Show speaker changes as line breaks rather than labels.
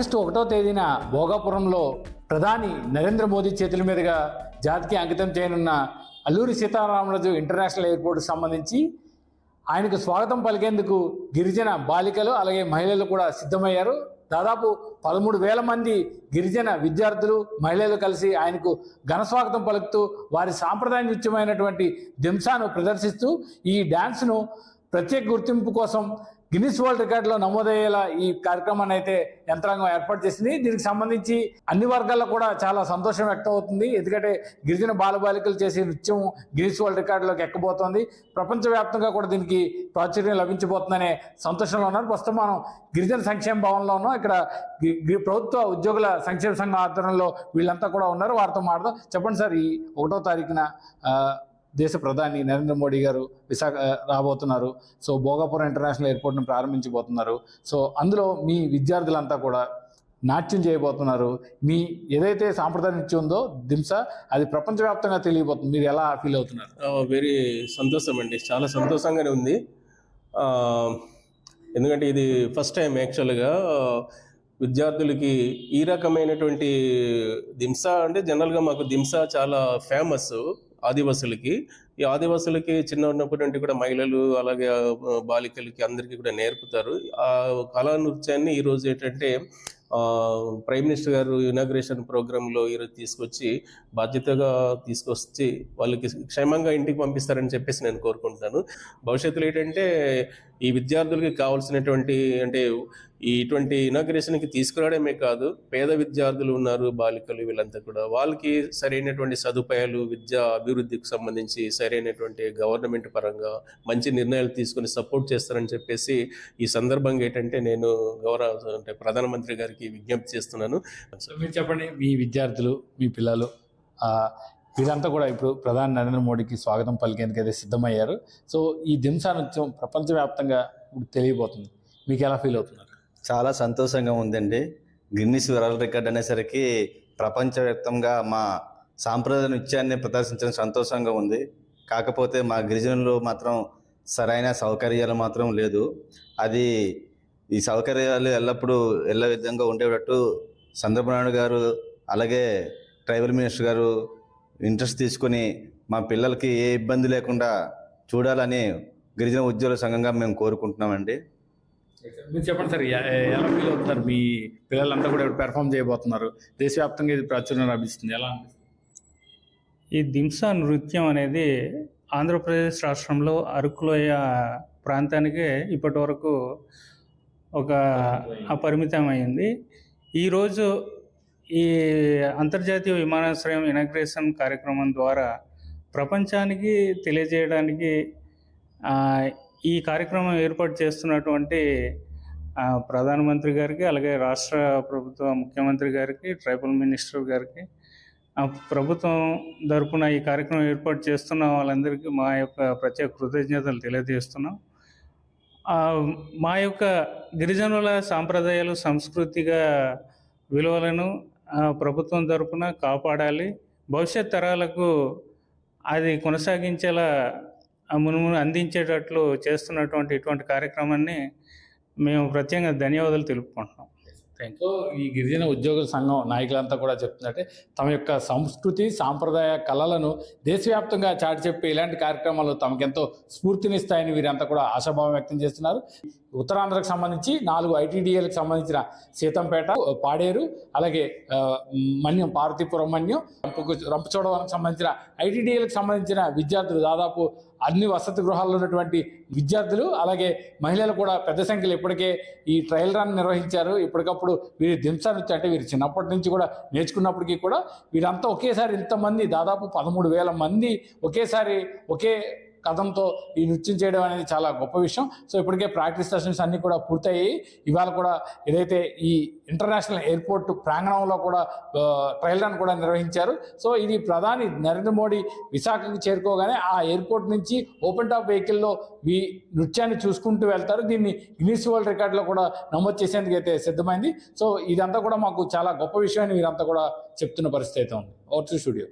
August 1వ తేదీన భోగాపురంలో ప్రధాని నరేంద్ర మోదీ చేతుల మీదుగా జాతికి అంకితం చేయనున్న అల్లూరి సీతారామరాజు ఇంటర్నేషనల్ ఎయిర్పోర్ట్కి సంబంధించి ఆయనకు స్వాగతం పలికేందుకు గిరిజన బాలికలు అలాగే మహిళలు కూడా సిద్ధమయ్యారు. దాదాపు 13,000 మంది గిరిజన విద్యార్థులు మహిళలు కలిసి ఆయనకు ఘన స్వాగతం పలుకుతూ వారి సాంప్రదాయ నృత్యమైనటువంటి దింసాను ప్రదర్శిస్తూ ఈ డ్యాన్స్ను ప్రత్యేక గుర్తింపు కోసం గిన్నిస్ వరల్డ్ రికార్డులో నమోదయ్యేలా ఈ కార్యక్రమాన్ని అయితే యంత్రాంగం ఏర్పాటు చేసింది. దీనికి సంబంధించి అన్ని వర్గాల్లో కూడా చాలా సంతోషం వ్యక్తం అవుతుంది. ఎందుకంటే గిరిజన బాలబాలికలు చేసే నృత్యం గిన్నిస్ వరల్డ్ రికార్డులోకి ఎక్కబోతోంది. ప్రపంచవ్యాప్తంగా కూడా దీనికి ప్రాచుర్యం లభించబోతుందనే సంతోషంలో ఉన్నారు. ప్రస్తుతం మనం గిరిజన సంక్షేమ భవన్లో ఉన్నాం. ఇక్కడ ప్రభుత్వ ఉద్యోగుల సంక్షేమ సంఘం ఆధ్వర్యంలో వీళ్ళంతా కూడా ఉన్నారు. వారితో మాట్లాడదాం. చెప్పండి సార్, ఈ 1వ తారీఖున దేశ ప్రధాని నరేంద్ర మోడీ గారు విశాఖ రాబోతున్నారు. సో భోగాపురం ఇంటర్నేషనల్ ఎయిర్పోర్ట్ను ప్రారంభించబోతున్నారు. సో అందులో మీ విద్యార్థులంతా కూడా నాట్యం చేయబోతున్నారు. మీ ఏదైతే సాంప్రదాయ నృత్యం ఉందో దింస, అది ప్రపంచవ్యాప్తంగా తెలియబోతుంది. మీరు ఎలా ఫీల్ అవుతున్నారు?
వెరీ సంతోషం అండి, చాలా సంతోషంగానే ఉంది. ఎందుకంటే ఇది ఫస్ట్ టైం యాక్చువల్గా విద్యార్థులకి ఈ రకమైనటువంటి దింస. అంటే జనరల్గా మాకు దింస చాలా ఫేమస్ ఆదివాసులకి. ఈ ఆదివాసులకి చిన్న ఉన్నప్పటి నుండి కూడా మహిళలు అలాగే బాలికలకి అందరికీ కూడా నేర్పుతారు ఆ కళా నృత్యాన్ని. ఈరోజు ఏంటంటే ప్రైమ్ మినిస్టర్ గారు ఇనాగ్రేషన్ ప్రోగ్రాంలో ఈరోజు తీసుకొచ్చి బాధ్యతగా తీసుకొచ్చి వాళ్ళకి క్షేమంగా ఇంటికి పంపిస్తారని చెప్పేసి నేను కోరుకుంటున్నాను. భవిష్యత్తులో ఏంటంటే ఈ విద్యార్థులకి కావాల్సినటువంటి అంటే ఇటువంటి ఇనాగ్రేషన్కి తీసుకురావడమే కాదు, పేద విద్యార్థులు ఉన్నారు, బాలికలు, వీళ్ళంతా కూడా వాళ్ళకి సరైనటువంటి సదుపాయాలు, విద్యా అభివృద్ధికి సంబంధించి సరైనటువంటి గవర్నమెంట్ పరంగా మంచి నిర్ణయాలు తీసుకుని సపోర్ట్ చేస్తారని చెప్పేసి ఈ సందర్భంగా ఏంటంటే నేను అంటే ప్రధానమంత్రి గారికి విజ్ఞప్తి చేస్తున్నాను.
మీరు చెప్పండి, మీ విద్యార్థులు, మీ పిల్లలు వీరంతా కూడా ఇప్పుడు ప్రధాని నరేంద్ర మోడీకి స్వాగతం పలికేందుకు అయితే సిద్ధమయ్యారు. సో ఈ దింసా నృత్యం ప్రపంచవ్యాప్తంగా ఇప్పుడు తెలియబోతుంది. మీకు ఎలా ఫీల్ అవుతున్నారు?
చాలా సంతోషంగా ఉందండి. గిన్నిస్ వరల్డ్ రికార్డ్ అనేసరికి ప్రపంచవ్యాప్తంగా మా సాంప్రదాయ నృత్యాన్ని ప్రదర్శించడం సంతోషంగా ఉంది. కాకపోతే మా గిరిజనులు మాత్రం సరైన సౌకర్యాలు మాత్రం లేదు. అది ఈ సౌకర్యాలు ఎల్లప్పుడూ విధంగా ఉండేటట్టు చంద్రబాబు నాయుడు గారు అలాగే ట్రైబల్ మినిస్టర్ గారు ఇంట్రెస్ట్ తీసుకొని మా పిల్లలకి ఏ ఇబ్బంది లేకుండా చూడాలని గిరిజన ఉద్యోగుల సంఘంగా మేము కోరుకుంటున్నామండి.
మీరు చెప్పండి సార్, ఎలా ఫీల్ అవుతున్నారు? మీ పిల్లలంతా కూడా పెర్ఫామ్ చేయబోతున్నారు, దేశవ్యాప్తంగా ఇది ప్రాచుర్యం లభిస్తుంది, ఎలా అనిపిస్తుంది?
ఈ దింసా నృత్యం అనేది ఆంధ్రప్రదేశ్ రాష్ట్రంలో అరకులోయ ప్రాంతానికి ఇప్పటి వరకు ఒక అపరిమితమైంది. ఈరోజు ఈ అంతర్జాతీయ విమానాశ్రయం ఇనాగ్రేషన్ కార్యక్రమం ద్వారా ప్రపంచానికి తెలియజేయడానికి ఈ కార్యక్రమం ఏర్పాటు చేస్తున్నటువంటి ప్రధానమంత్రి గారికి అలాగే రాష్ట్ర ప్రభుత్వ ముఖ్యమంత్రి గారికి, ట్రైబల్ మినిస్టర్ గారికి, ప్రభుత్వం తరపున ఈ కార్యక్రమం ఏర్పాటు చేస్తున్న వాళ్ళందరికీ మా యొక్క ప్రత్యేక కృతజ్ఞతలు తెలియజేస్తున్నాం. మా యొక్క గిరిజనుల సాంప్రదాయాలు, సాంస్కృతిక విలువలను ప్రభుత్వం తరపున కాపాడాలి. భవిష్యత్ తరాలకు అది కొనసాగించేలా మునుమును అందించేటట్లు చేస్తున్నటువంటి ఇటువంటి కార్యక్రమాన్ని మేము ప్రత్యేకంగా ధన్యవాదాలు తెలుపుకుంటున్నాం.
సో ఈ గిరిజన ఉద్యోగుల సంఘం నాయకులంతా కూడా చెప్తుందంటే తమ యొక్క సంస్కృతి, సాంప్రదాయ కళలను దేశవ్యాప్తంగా చాటి చెప్పే ఇలాంటి కార్యక్రమాలు తమకెంతో స్ఫూర్తినిస్తాయని వీరంతా కూడా ఆశాభావం వ్యక్తం చేస్తున్నారు. ఉత్తరాంధ్రకు సంబంధించి 4 ఐటీడీఏలకు సంబంధించిన సీతంపేట, పాడేరు, అలాగే మన్యం, పార్వతీపురం మన్యం, రంపచోడవరంకు సంబంధించిన ఐటీడీఏలకు సంబంధించిన విద్యార్థులు, దాదాపు అన్ని వసతి గృహాల్లో ఉన్నటువంటి విద్యార్థులు అలాగే మహిళలు కూడా పెద్ద సంఖ్యలో ఇప్పటికే ఈ ట్రయల్ రన్ నిర్వహించారు. ఇప్పటికప్పుడు వీరి దింసా నృత్యం అంటే వీరు చిన్నప్పటి నుంచి కూడా నేర్చుకున్నప్పటికీ కూడా వీరంతా ఒకేసారి ఇంతమంది, దాదాపు 13,000 మంది ఒకేసారి ఒకే కథంతో ఈ నృత్యం చేయడం అనేది చాలా గొప్ప విషయం. సో ఇప్పటికే ప్రాక్టీస్ సెషన్స్ అన్నీ కూడా పూర్తయ్యాయి. ఇవాళ కూడా ఏదైతే ఈ ఇంటర్నేషనల్ ఎయిర్పోర్ట్ ప్రాంగణంలో కూడా ట్రయల్ రన్ కూడా నిర్వహించారు. సో ఇది ప్రధాని నరేంద్ర మోడీ విశాఖకు చేరుకోగానే ఆ ఎయిర్పోర్ట్ నుంచి ఓపెన్ టాప్ వెహికల్లో ఈ నృత్యాన్ని చూసుకుంటూ వెళ్తారు. దీన్ని గిన్నిస్ వరల్డ్ రికార్డులో కూడా నమోదు చేసేందుకు అయితే సిద్ధమైంది. సో ఇదంతా కూడా మాకు చాలా గొప్ప విషయం అని వీరంతా కూడా చెప్తున్న పరిస్థితి అయితే ఉంది. Over to studio.